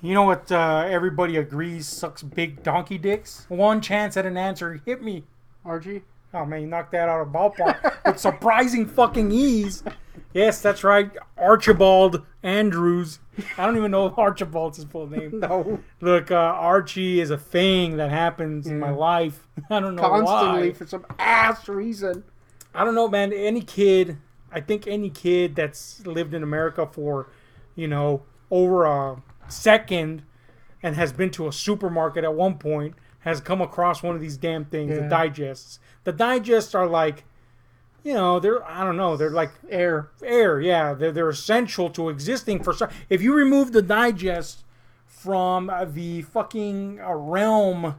You know what everybody agrees sucks big donkey dicks? One chance at an answer, hit me. Archie? Oh man, you knocked that out of ballpark with surprising fucking ease. Yes, that's right. Archibald Andrews. I don't even know if Archibald's his full name. No. Look, Archie is a thing that happens in my life. I don't know Constantly why. for some ass reason. I don't know, man. I think any kid that's lived in America for, over a second and has been to a supermarket at one point has come across one of these damn things, the digests. The digests are like, they're like air, yeah. They're essential to existing for some. If you remove the digest from the fucking realm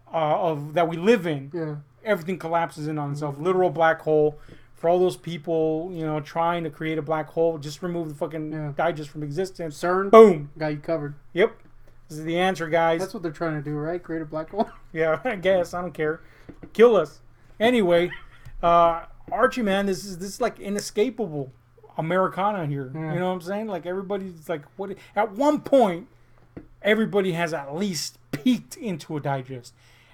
of that we live in, everything collapses in on itself. Literal black hole. For all those people, trying to create a black hole, just remove the fucking digest from existence. CERN, boom, got you covered. Yep, this is the answer, guys. That's what they're trying to do, right? Create a black hole. Yeah, I guess I don't care. Kill us anyway. Archie, man, this is like inescapable Americana here. You know what I'm saying? Like everybody's like, what? At one point, everybody has at least peeked into a digest.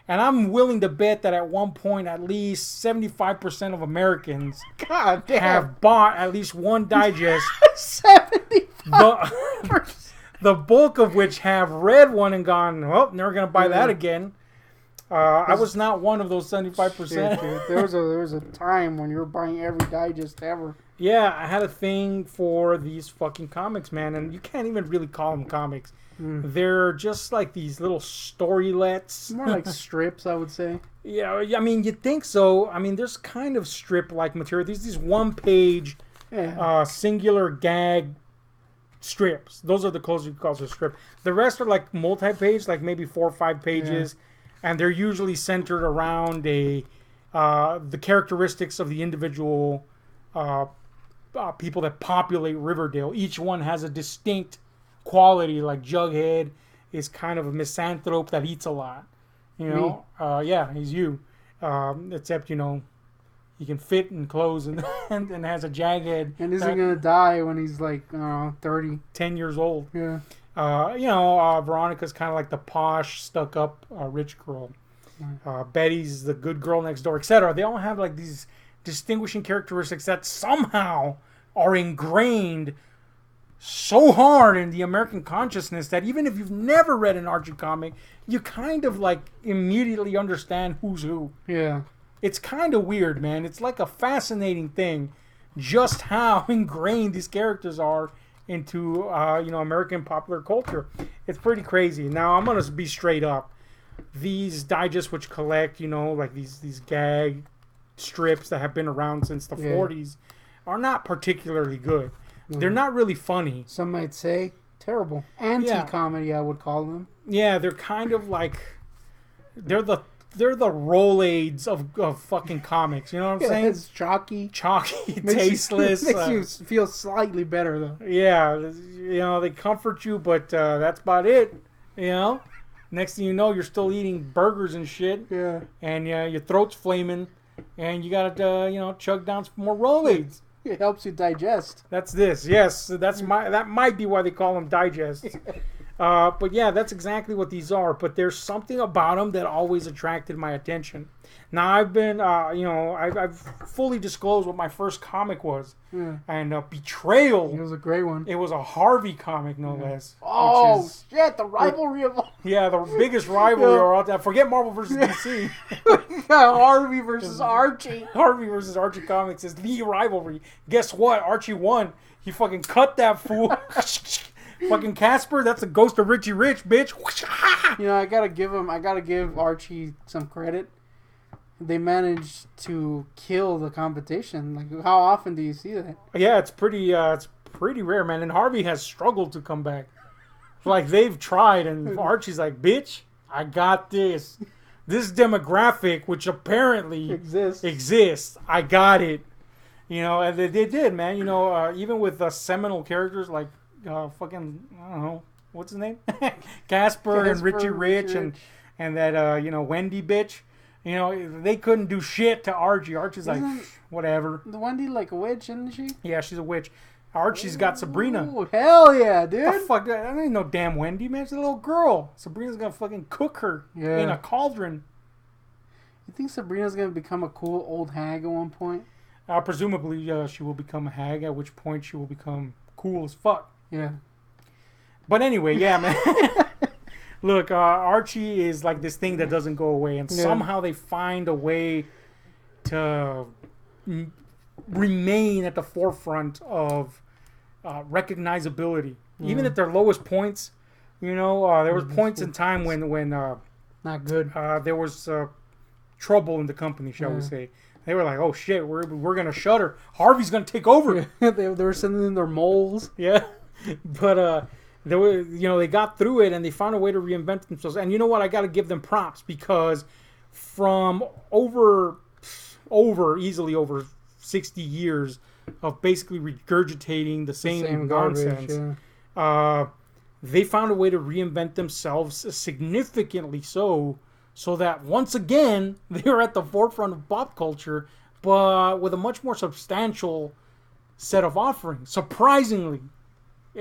And I'm willing to bet that at one point, at least 75% of Americans have bought at least one digest. 75%. The bulk of which have read one and gone, well, never going to buy that again. I was not one of those 75%. Shit, dude. There was a time when you were buying every digest ever. Yeah, I had a thing for these fucking comics, man. And you can't even really call them comics. They're just like these little storylets. More like strips, I would say. Yeah, I mean, you'd think so. I mean, there's kind of strip-like material. These one-page, singular gag strips. Those are the closest you call a strip. The rest are like multi-page, like maybe 4 or 5 pages, and they're usually centered around the characteristics of the individual people that populate Riverdale. Each one has a distinct quality. Like Jughead is kind of a misanthrope that eats a lot. Yeah, he's you. Except he can fit in clothes and has a jagged. And isn't gonna die when he's like 30, 10 years old. Yeah. Veronica's kind of like the posh, stuck up rich girl. Betty's the good girl next door, etc. They all have like these distinguishing characteristics that somehow are ingrained so hard in the American consciousness that even if you've never read an Archie comic, you kind of like immediately understand who's who. Yeah. It's kind of weird, man. It's like a fascinating thing just how ingrained these characters are into American popular culture. It's pretty crazy. Now, I'm going to be straight up. These digests which collect, like these gag strips that have been around since the 40s are not particularly good. They're not really funny. Some might say terrible. Anti-comedy, I would call them. Yeah, they're kind of like they're the Rolaids of fucking comics. You know what I'm saying? It's chalky, tasteless. Makes you feel slightly better though. Yeah, they comfort you, but that's about it. Next thing you know, you're still eating burgers and shit. Yeah, and your throat's flaming, and you gotta chug down some more Rolaids. It helps you digest. That's this. Yes, that might be why they call them digests. But yeah, that's exactly what these are. But there's something about them that always attracted my attention. Now I've been, I've fully disclosed what my first comic was, and Betrayal. It was a great one. It was a Harvey comic, no less. Oh shit! The rivalry of the biggest rivalry out there. Forget Marvel versus DC. Harvey versus Archie. Harvey versus Archie comics is the rivalry. Guess what? Archie won. He fucking cut that fool. Fucking Casper, that's the ghost of Richie Rich, bitch. I gotta give Archie some credit. They managed to kill the competition. Like, how often do you see that? Yeah, it's pretty rare, man. And Harvey has struggled to come back. Like, they've tried, and Archie's like, bitch, I got this. This demographic, which apparently exists, I got it. And they did, man. Even with seminal characters like fucking, I don't know, what's his name? Casper and Richie Rich and that, Wendy bitch. They couldn't do shit to Archie. Archie's like, whatever. The Wendy like a witch, isn't she? Yeah, she's a witch. Archie's got Sabrina. Oh, hell yeah, dude. What the fuck? That ain't no damn Wendy, man. She's a little girl. Sabrina's gonna fucking cook her in a cauldron. You think Sabrina's gonna become a cool old hag at one point? Presumably, she will become a hag, at which point she will become cool as fuck. Yeah. But anyway, yeah, man. Look, Archie is like this thing that doesn't go away, and somehow they find a way to remain at the forefront of recognizability, even at their lowest points. You know, there was points in time when not good. There was trouble in the company, shall we say? They were like, "Oh shit, we're gonna shutter. Harvey's gonna take over." they were sending in their moles. Yeah, but they were, they got through it and they found a way to reinvent themselves. And you know what? I got to give them props, because from easily over 60 years of basically regurgitating the same nonsense, garbage, they found a way to reinvent themselves significantly so that once again they were at the forefront of pop culture, but with a much more substantial set of offerings. Surprisingly.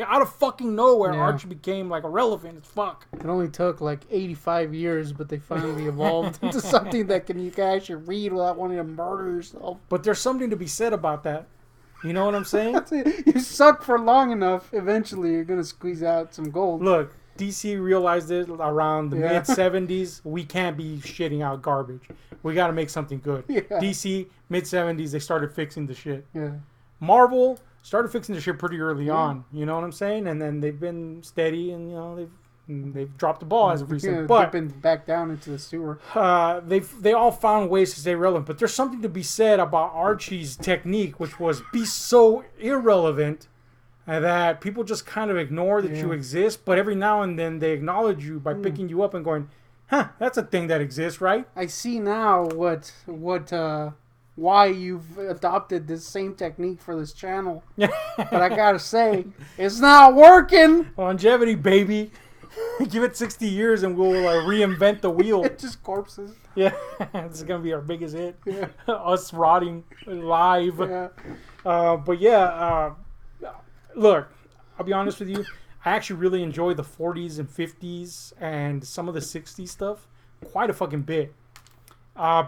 Out of fucking nowhere, Archie became like irrelevant as fuck. It only took like 85 years, but they finally evolved into something that you can actually read without wanting to murder yourself. But there's something to be said about that. You know what I'm saying? That's it. You suck for long enough, eventually you're gonna squeeze out some gold. Look, DC realized it around the mid 70s. We can't be shitting out garbage. We got to make something good. Yeah. DC mid 70s, they started fixing the shit. Yeah. Marvel started fixing the shit pretty early on. You know what I'm saying? And then they've been steady, and they've dropped the ball as of recent. But dipping back down into the sewer. They all found ways to stay relevant. But there's something to be said about Archie's technique, which was be so irrelevant that people just kind of ignore that you exist. But every now and then they acknowledge you by picking you up and going, "Huh, that's a thing that exists, right?" I see now why you've adopted this same technique for this channel. But I gotta say, it's not working. Longevity, baby. Give it 60 years and we'll reinvent the wheel. It just corpses. Yeah, this is gonna be our biggest hit. Yeah. Us rotting live. Yeah. Look, I'll be honest with you. I actually really enjoy the 40s and 50s and some of the 60s stuff quite a fucking bit.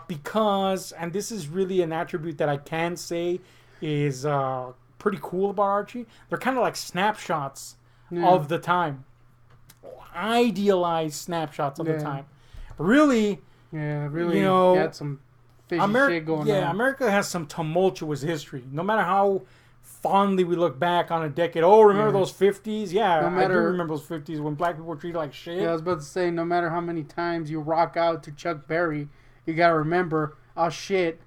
Because, and this is really an attribute that I can say is pretty cool about Archie, they're kind of like snapshots of the time. Idealized snapshots of the time. Really, got some fishy shit going on. Yeah, America has some tumultuous history. No matter how fondly we look back on a decade. Oh, remember those 50s? Yeah, I do remember those 50s when black people were treated like shit. Yeah, I was about to say, no matter how many times you rock out to Chuck Berry, you gotta remember, oh shit,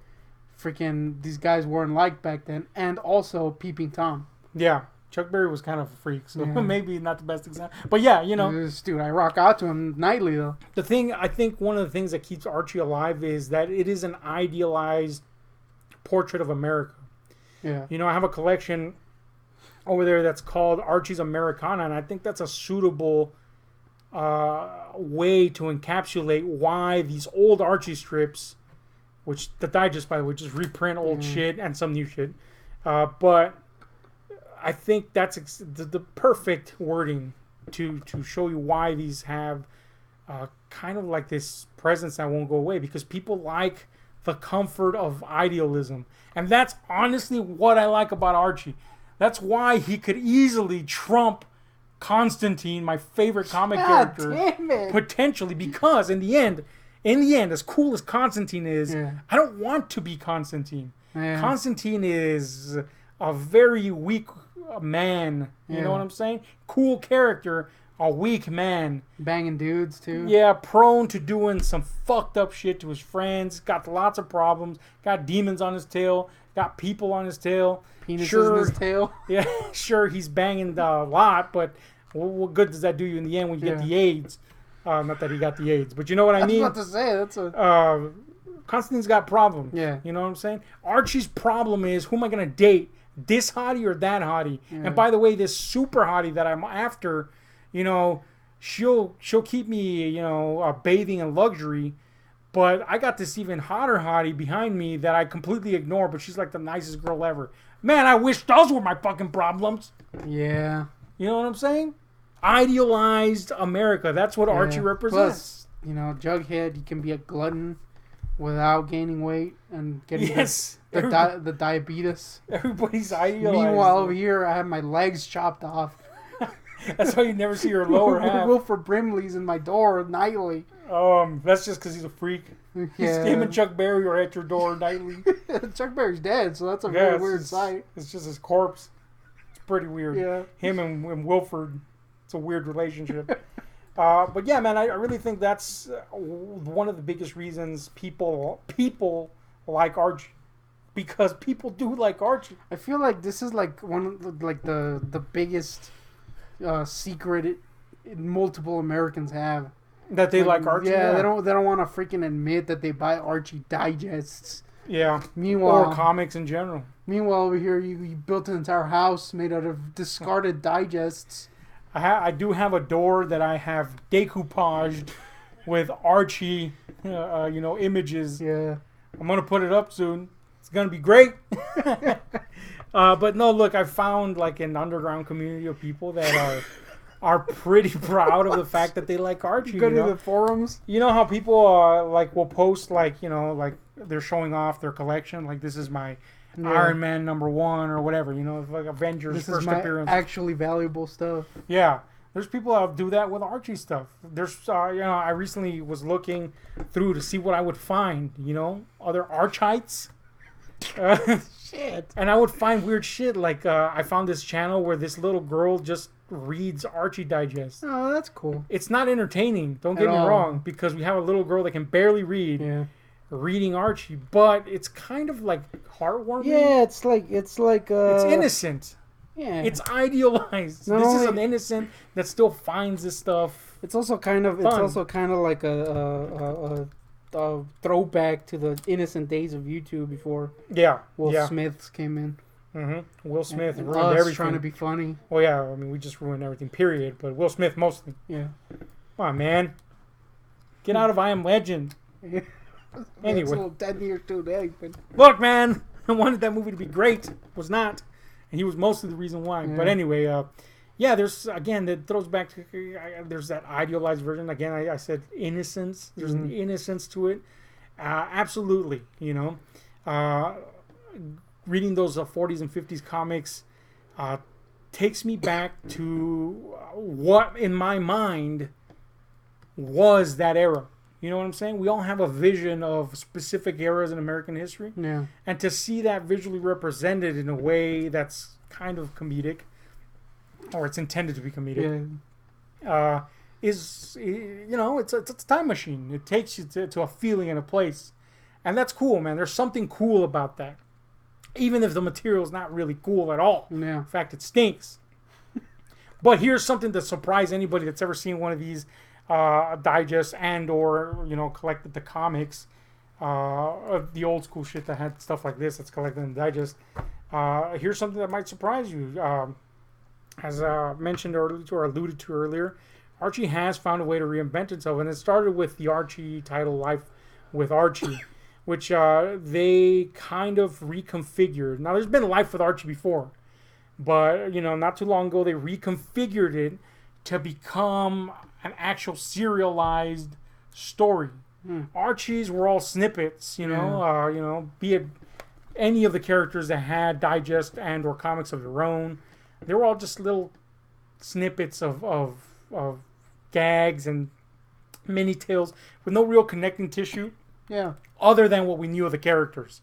freaking these guys weren't like back then. And also Peeping Tom. Yeah, Chuck Berry was kind of a freak, so maybe not the best example. But yeah, dude, I rock out to him nightly though. I think one of the things that keeps Archie alive is that it is an idealized portrait of America. Yeah. I have a collection over there that's called Archie's Americana, and I think that's a suitable way to encapsulate why these old Archie strips, which the digest, by the way, just reprint old shit and some new shit. But I think that's the perfect wording to show you why these have kind of like this presence that won't go away, because people like the comfort of idealism. And that's honestly what I like about Archie. That's why he could easily trump Constantine, my favorite comic character, potentially, because in the end, as cool as Constantine is, I don't want to be Constantine. Constantine is a very weak man. You know what I'm saying? Cool character, a weak man. Banging dudes, too. Yeah, prone to doing some fucked up shit to his friends. Got lots of problems. Got demons on his tail. Got people on his tail. Penises in his tail. Yeah, sure, he's banging a lot, but what good does that do you in the end when you get the AIDS? Not that he got the AIDS, but you know what I mean? I was about to say, Constantine's got problems. Yeah. You know what I'm saying? Archie's problem is, who am I going to date? This hottie or that hottie? Yeah. And by the way, this super hottie that I'm after, she'll keep me, bathing in luxury. But I got this even hotter hottie behind me that I completely ignore, but she's like the nicest girl ever. Man, I wish those were my fucking problems. Yeah. You know what I'm saying? Idealized America. That's what Archie represents. Plus, Jughead, he can be a glutton without gaining weight and getting the diabetes. Everybody's idealized. Meanwhile, over here, I have my legs chopped off. That's why you never see your lower half. Wilford Brimley's in my door nightly. That's just because he's a freak. Yeah. Him and Chuck Berry are at your door nightly. Chuck Berry's dead, so that's a very weird sight. It's just his corpse. It's pretty weird. Yeah. Him and Wilford, it's a weird relationship. But yeah, man, I really think that's one of the biggest reasons people like Archie. Because people do like Archie. I feel like this is like one of the biggest secret multiple Americans have. That they like Archie. Yeah, they don't want to freaking admit that they buy Archie digests. Yeah. Meanwhile, or comics in general. Meanwhile, over here, you built an entire house made out of discarded digests. I do have a door that I have decoupaged with Archie, images. Yeah. I'm gonna put it up soon. It's gonna be great. But no, look, I found like an underground community of people that are pretty proud of the fact that they like Archie. You go to the forums. You know how people will post like they're showing off their collection, like this is my Iron Man #1 or whatever, like Avengers first appearance. Actually valuable stuff. Yeah. There's people that do that with Archie stuff. There's I recently was looking through to see what I would find, other Archites. Shit. And I would find weird shit like I found this channel where this little girl just reads Archie Digest. Oh, that's cool. It's not entertaining, don't get me wrong, because we have a little girl that can barely read reading Archie, but it's kind of like heartwarming. Yeah, it's like it's innocent. Yeah. It's idealized. This is an innocent that still finds this stuff. It's also kind of like a throwback to the innocent days of YouTube before Will Smith came in. Mm-hmm. Will Smith and ruined everything. Trying to be funny. Well, yeah, I mean, we just ruined everything, period. But Will Smith mostly. Yeah. Come on, man. Get out of I Am Legend. Anyway. It's a little 10 years too late. But... Look, man. I wanted that movie to be great. Was not. And he was mostly the reason why. Yeah. But anyway, there's, again, that throws back to, there's that idealized version. Again, I said innocence. There's an innocence to it. Absolutely, reading those 40s and 50s comics takes me back to what, in my mind, was that era. You know what I'm saying? We all have a vision of specific eras in American history. Yeah. And to see that visually represented in a way that's kind of comedic, or it's intended to be comedic, it's a time machine. It takes you to a feeling and a place. And that's cool, man. There's something cool about that. Even if the material is not really cool at all. Yeah. In fact, it stinks. But here's something to surprise anybody that's ever seen one of these digest and or collected the comics, the old school shit that had stuff like this that's collected in the digest. Here's something that might surprise you. As mentioned earlier or alluded to earlier, Archie has found a way to reinvent itself, and it started with the Archie title, Life with Archie, which they kind of reconfigured. Now, there's been Life with Archie before, but not too long ago they reconfigured it to become an actual serialized story. Archies were all snippets, be it any of the characters that had digest and or comics of their own. They were all just little snippets of gags and mini tales with no real connecting tissue. Yeah. Other than what we knew of the characters.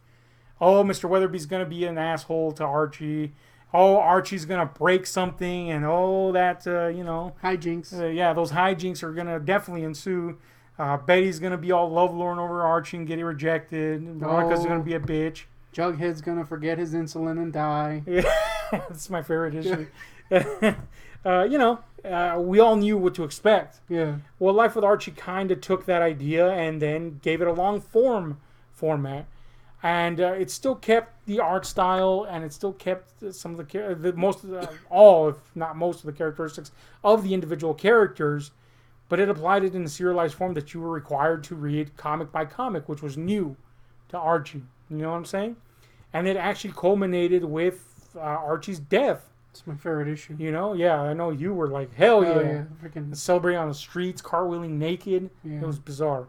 Oh, Mr. Weatherby's going to be an asshole to Archie. Oh, Archie's going to break something. And hijinks. Those hijinks are going to definitely ensue. Betty's going to be all lovelorn over Archie and get rejected. Veronica's going to be a bitch. Jughead's going to forget his insulin and die. Yeah, that's my favorite issue. We all knew what to expect. Yeah. Well, Life with Archie kind of took that idea and then gave it a long format. And it still kept the art style, and it still kept some of all, if not most of the characteristics of the individual characters, but it applied it in a serialized form that you were required to read comic by comic, which was new to Archie. You know what I'm saying? and it actually culminated with Archie's death. It's my favorite issue. You know, yeah, I know you were like, hell yeah. Freaking Celebrating on the streets, cartwheeling naked. Yeah. It was bizarre.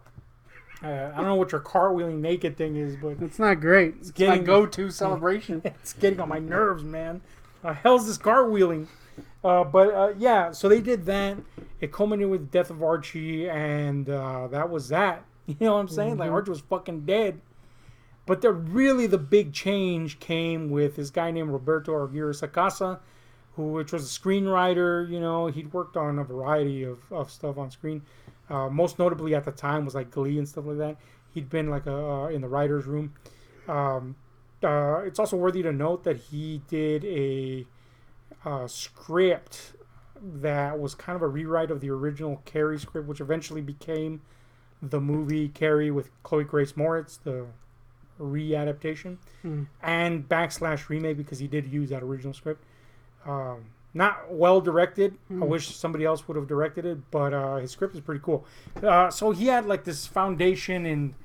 I don't know what your cartwheeling naked thing is, but... It's not great. It's my go-to celebration. It's getting on my nerves, man. The hell's this cartwheeling? Yeah, so they did that. It culminated with the death of Archie, and that was that. You know what I'm saying? Mm-hmm. Like, Archie was fucking dead. But the big change came with this guy named Roberto Aguirre-Sacasa, which was a screenwriter. You know, he'd worked on a variety of stuff on screen. Most notably at the time was like Glee and stuff like that. He'd been like in the writer's room. It's also worthy to note that he did a script that was kind of a rewrite of the original Carrie script, which eventually became the movie Carrie with Chloe Grace Moretz, the readaptation, and / remake, because he did use that original script. Not well directed. I wish somebody else would have directed it, but his script is pretty cool. So he had like this foundation in,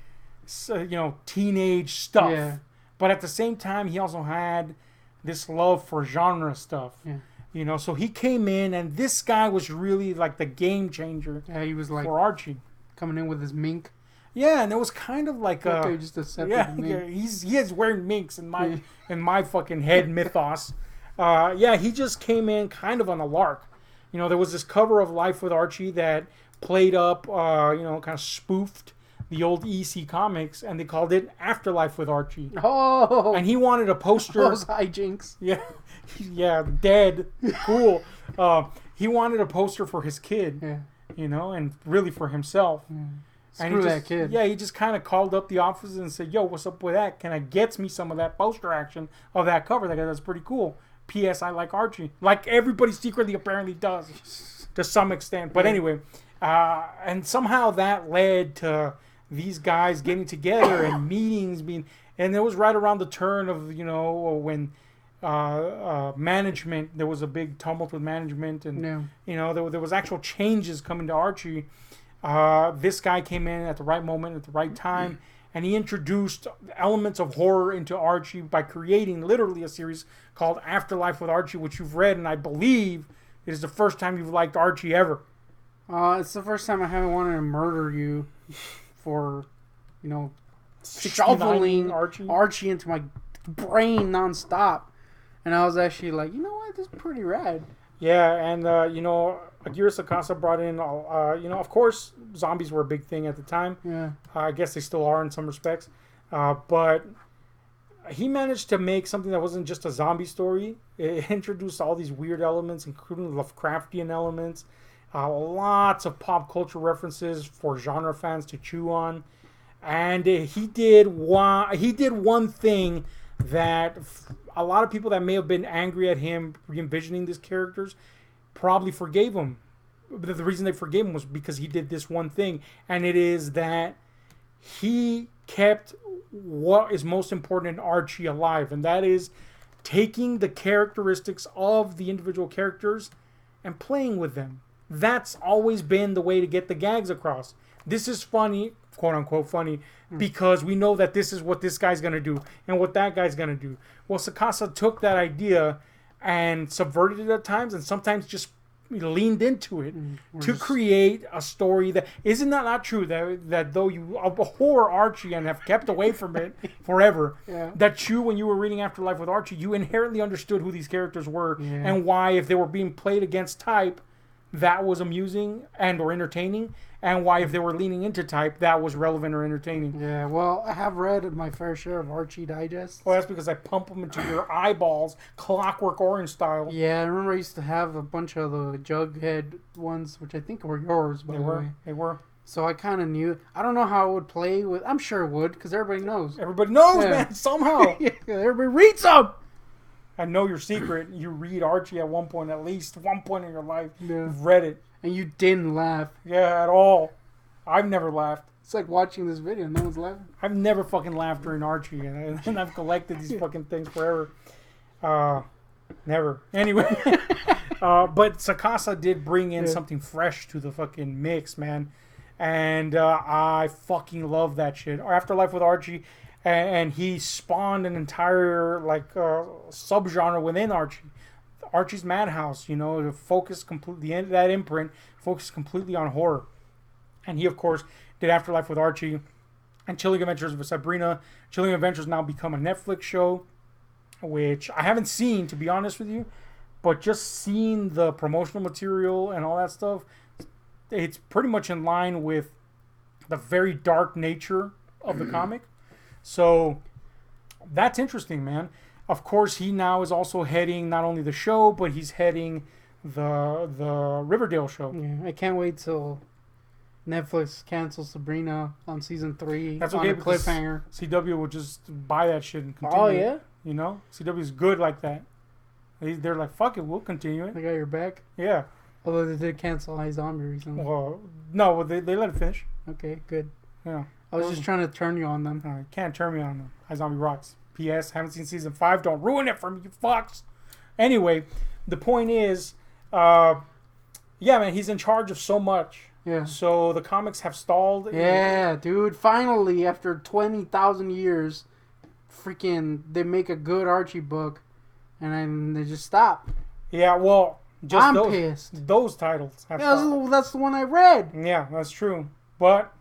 teenage stuff. Yeah. But at the same time, he also had this love for genre stuff. Yeah. You know, so he came in, and this guy was really like the game changer. Yeah, he was like for Archie, coming in with his mink. Yeah, and it was kind of like just accepted the mink. He is wearing minks in my fucking head mythos. He just came in kind of on a lark. You know, there was this cover of Life with Archie that played up, kind of spoofed the old EC comics, and they called it Afterlife with Archie. Oh! And he wanted a poster. Those hijinks. Yeah, dead. Cool. He wanted a poster for his kid, you know, and really for himself. Screw that kid. Yeah, he just kind of called up the office and said, yo, what's up with that? Can I get me some of that poster action of that cover? That's pretty cool. P.S. I like Archie. Like everybody secretly apparently does to some extent. But anyway, and somehow that led to these guys getting together and meetings being... And it was right around the turn of, you know, when management... There was a big tumult with management. And, you know, there was actual changes coming to Archie. This guy came in at the right moment, at the right time. And he introduced elements of horror into Archie by creating literally a series called Afterlife with Archie, which you've read, and I believe it is the first time you've liked Archie ever. It's the first time I haven't wanted to murder you for, you know, shoveling Archie into my brain nonstop. And I was actually like, you know what, this is pretty rad. Yeah, and, Aguirre Sacasa brought in, of course, zombies were a big thing at the time. Yeah. I guess they still are in some respects. But he managed to make something that wasn't just a zombie story. It introduced all these weird elements, including Lovecraftian elements. Lots of pop culture references for genre fans to chew on. And he did one thing that a lot of people that may have been angry at him re-envisioning these characters probably forgave him. But the reason they forgave him was because he did this one thing, and it is that he kept what is most important in Archie alive, and that is taking the characteristics of the individual characters and playing with them. That's always been the way to get the gags across. This is funny, quote unquote funny, because we know that this is what this guy's going to do and what that guy's going to do. Well, Sacasa took that idea and subverted it at times, and sometimes just leaned into it to create a story that isn't that not true that though you abhor Archie and have kept away from it forever, that you, when you were reading Afterlife with Archie, you inherently understood who these characters were and why, if they were being played against type, that was amusing and or entertaining, and why, if they were leaning into type, that was relevant or entertaining. Yeah, well, I have read my fair share of Archie Digest. Oh, that's because I pump them into your eyeballs, Clockwork Orange style. Yeah, I remember I used to have a bunch of the Jughead ones, which I think were yours, by the way. They were. So I kind of knew. I don't know how it would play with... I'm sure it would, because everybody knows. Everybody knows, man, somehow. Everybody reads them! I know your secret. You read Archie at one point, at least one point in your life. Yeah. You've read it. And you didn't laugh. Yeah, at all. I've never laughed. It's like watching this video. No one's laughing. I've never fucking laughed during Archie. And I've collected these fucking things forever. Never. Anyway. But Sacasa did bring in something fresh to the fucking mix, man. And I fucking love that shit. Afterlife with Archie. and he spawned an entire like subgenre within Archie. Archie's Madhouse, you know, to focus completely, the end of that imprint focused completely on horror. And he, of course, did Afterlife with Archie and Chilling Adventures with Sabrina. Chilling Adventures now become a Netflix show, which I haven't seen, to be honest with you, but just seeing the promotional material and all that stuff, it's pretty much in line with the very dark nature of the comic. So that's interesting, man. Of course, he now is also heading not only the show, but he's heading the Riverdale show. Yeah, I can't wait till Netflix cancels Sabrina on season 3. That's on okay, a cliffhanger. CW will just buy that shit and continue. Oh, yeah? You know? CW's good like that. They're like, fuck it, we'll continue it. They got your back? Yeah. Although they did cancel iZombie recently. Well, no, they let it finish. Okay, good. Yeah. I was just trying to turn you on them. Can't turn me on them. iZombie rocks. P.S. Haven't seen season 5. Don't ruin it for me, you fucks. Anyway, the point is, yeah, man, he's in charge of so much. Yeah. So the comics have stalled. Yeah, dude. Finally, after 20,000 years, freaking, they make a good Archie book, and then they just stop. Yeah, well, just I'm pissed. Those titles have stopped. That's the one I read. Yeah, that's true. But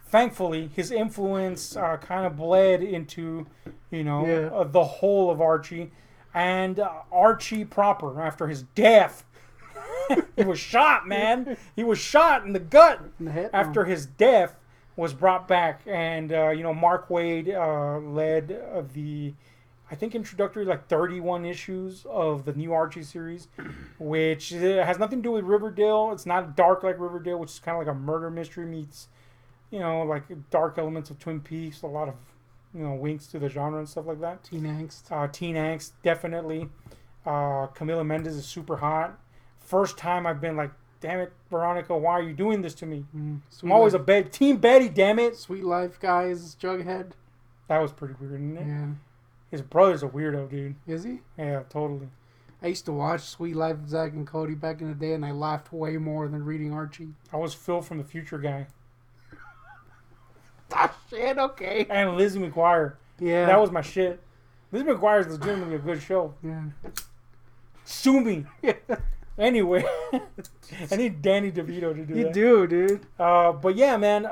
thankfully, his influence kind of bled into, you know, the whole of Archie. And Archie proper, after his death, he was shot, man. He was shot in the gut. In the head? After his death was brought back. And, you know, Mark Waid led the, I think, introductory, like, 31 issues of the new Archie series, which has nothing to do with Riverdale. It's not dark like Riverdale, which is kind of like a murder mystery meets, you know, like dark elements of Twin Peaks, a lot of, you know, winks to the genre and stuff like that. Teen angst. Teen angst, definitely. Camila Mendes is super hot. First time I've been like, damn it, Veronica, why are you doing this to me? I'm always Team Betty, damn it. Sweet Life guys, Jughead. That was pretty weird, isn't it? Yeah. His brother's a weirdo, dude. Is he? Yeah, totally. I used to watch Sweet Life of Zack and Cody back in the day, and I laughed way more than reading Archie. I was Phil from the Future guy. Ah, shit, okay. And Lizzie McGuire. Yeah. That was my shit. Lizzie McGuire is legitimately a good show. Yeah. Sue me. Anyway. I need Danny DeVito to do that. You do, dude. But yeah, man,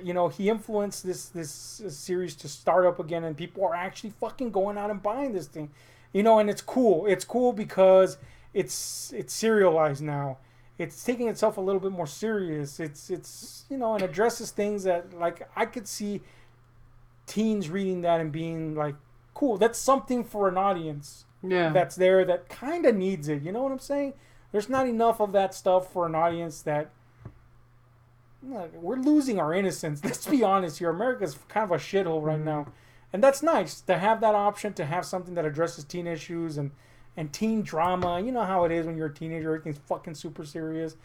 you know, he influenced this series to start up again, and people are actually fucking going out and buying this thing. You know, and it's cool. It's cool because it's serialized now. It's taking itself a little bit more serious. It's you know, and addresses things that, like, I could see teens reading that and being like, cool, that's something for an audience. Yeah. That's there that kind of needs it. You know what I'm saying? There's not enough of that stuff for an audience that, we're losing our innocence. Let's be honest here. America's kind of a shithole right now. And that's nice to have that option, to have something that addresses teen issues and teen drama. You know how it is when you're a teenager. Everything's fucking super serious.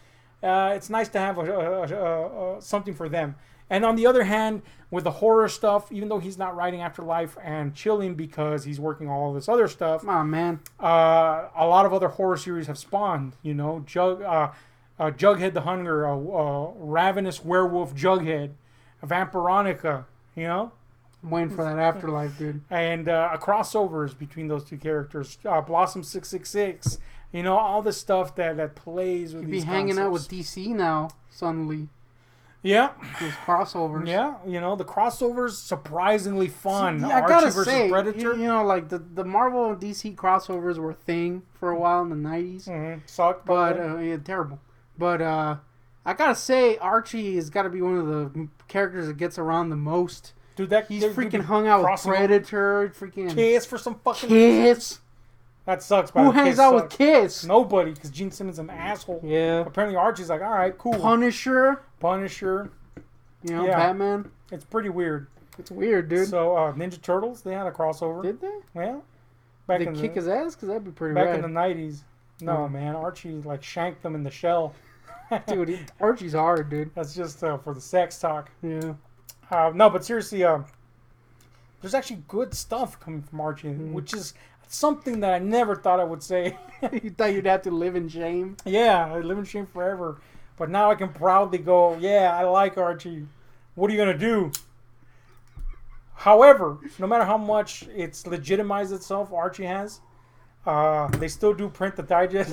It's nice to have something for them. And on the other hand, with the horror stuff, even though he's not writing Afterlife and Chilling because he's working all this other stuff. Come on, man. A lot of other horror series have spawned. You know, Jughead the Hunger, Ravenous Werewolf Jughead, Vampironica, you know? I'm waiting for that Afterlife, dude. And crossovers between those two characters. Blossom 666. You know, all the stuff that plays with these concepts. You'd be hanging out with DC now, suddenly. Yeah. Those crossovers. Yeah, you know, the crossovers surprisingly fun. See, I Archie gotta versus say, Predator. you know, like the Marvel and DC crossovers were a thing for a while in the 90s. Mm-hmm. Sucked. But, yeah, terrible. But, I gotta say, Archie has gotta be one of the characters that gets around the most. Dude, he's freaking hung out with Predator, freaking Kiss for some fucking Kiss. That sucks. Who hangs out with Kiss? Nobody, because Gene Simmons is an asshole. Yeah. Apparently Archie's like, all right, cool. Punisher. You know, Batman. It's pretty weird. It's weird, dude. So Ninja Turtles, they had a crossover. Did they? Yeah. Did they kick his ass? Because that'd be pretty rad. Back in the 90s. No, man. Archie, like, shanked them in the shell. Dude, Archie's hard, dude. That's just for the sex talk. Yeah. No, but seriously, there's actually good stuff coming from Archie, which is something that I never thought I would say. You thought you'd have to live in shame? Yeah, I live in shame forever. But now I can proudly go, yeah, I like Archie. What are you going to do? However, no matter how much it's legitimized itself, Archie has, they still do print the digest,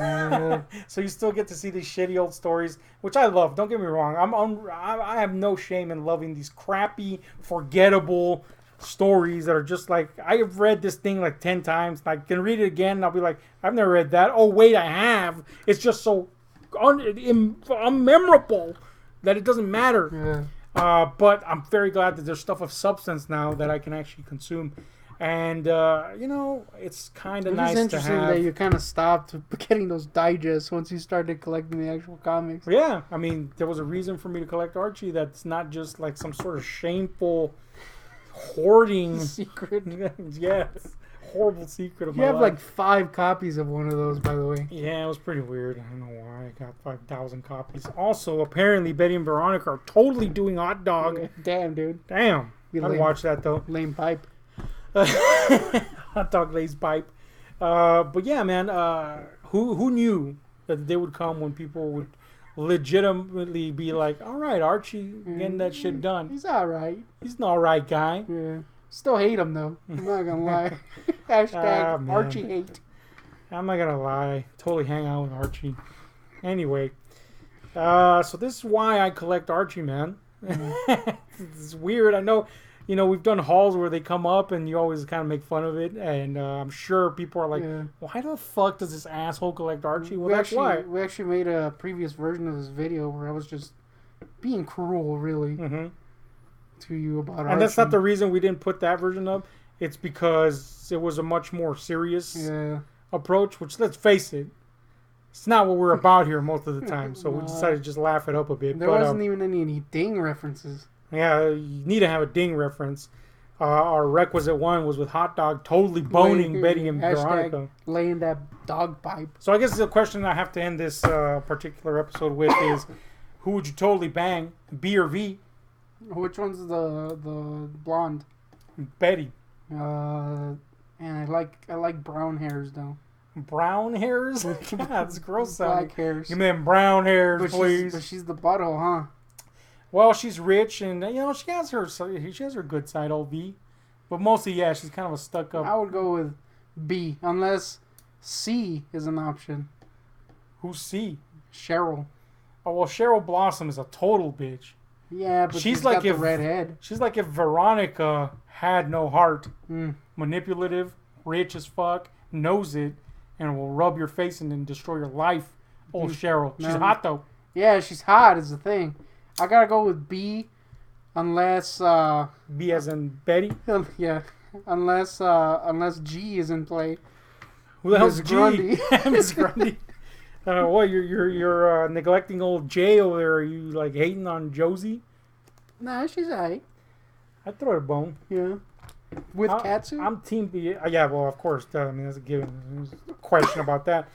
so you still get to see these shitty old stories, which I love. Don't get me wrong. I have no shame in loving these crappy, forgettable stories that are just like, I have read this thing like 10 times. I can read it again and I'll be like, I've never read that. Oh wait, I have. It's just so unmemorable that it doesn't matter. But I'm very glad that there's stuff of substance now that I can actually consume. And, it's kind of nice to have. It's interesting that you kind of stopped getting those digests once you started collecting the actual comics. Yeah, I mean, there was a reason for me to collect Archie that's not just like some sort of shameful hoarding secret. Yes, horrible secret of my life. You have like 5 copies of one of those, by the way. Yeah, it was pretty weird. I don't know why I got 5,000 copies. Also, apparently, Betty and Veronica are totally doing Hot Dog. Yeah, damn, dude. Damn. I'd watch that, though. Lame pipe. Hot Dog lays pipe. But yeah, man, who knew that they would come when people would legitimately be like, all right, Archie, getting that shit done. He's all right. He's an all right guy. Yeah. Still hate him, though. I'm not going to lie. Hashtag Archie hate. I'm not going to lie. Totally hang out with Archie. Anyway, so this is why I collect Archie, man. It's weird. I know, we've done hauls where they come up and you always kind of make fun of it. And I'm sure people are like, why the fuck does this asshole collect Archie? Well, that's why. We actually made a previous version of this video where I was just being cruel, really, to you about Archie. And that's not the reason we didn't put that version up. It's because it was a much more serious approach, which, let's face it, it's not what we're about here most of the time. So we decided to just laugh it up a bit. There wasn't even any ding references. Yeah, you need to have a ding reference. Our requisite one was with Hot Dog totally boning Betty and Veronica. Laying that dog pipe. So I guess the question I have to end this particular episode with is, who would you totally bang, B or V? Which one's the blonde? Betty. And I like brown hairs though. Brown hairs? God, that's gross. Black hairs. You mean brown hairs, please? But she's the butthole, huh? Well, she's rich, and she has her good side, old V. But mostly, yeah, she's kind of a stuck-up. I would go with B, unless C is an option. Who's C? Cheryl. Oh well, Cheryl Blossom is a total bitch. Yeah, but she's like got the red head. She's like if Veronica had no heart, manipulative, rich as fuck, knows it, and will rub your face in and destroy your life. Old Cheryl, she's hot though. Yeah, she's hot is the thing. I gotta go with B, unless B as in Betty. Yeah, unless G is in play. Who the hell's G? Miss Grundy. What you're neglecting old J over there? Are you like hating on Josie? Nah, she's alright. I'd throw her a bone. Yeah. With Katsu? I'm team B. Yeah, well, of course. I mean, that's a given. There's a question about that.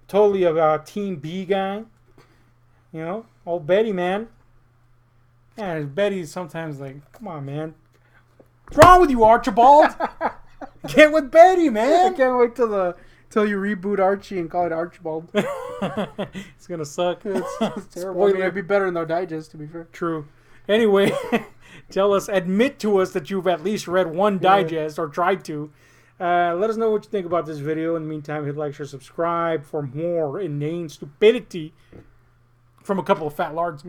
Totally a team B guy. Old Betty, man. Yeah, Betty's sometimes like, come on, man. What's wrong with you, Archibald? Get with Betty, man. I can't wait till you reboot Archie and call it Archibald. It's gonna suck. It's terrible. I mean, it'd be better in their digest, to be fair. True. Anyway, admit to us that you've at least read one digest or tried to. Let us know what you think about this video. In the meantime, hit like, share, subscribe for more inane stupidity from a couple of fat lards.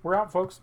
We're out, folks.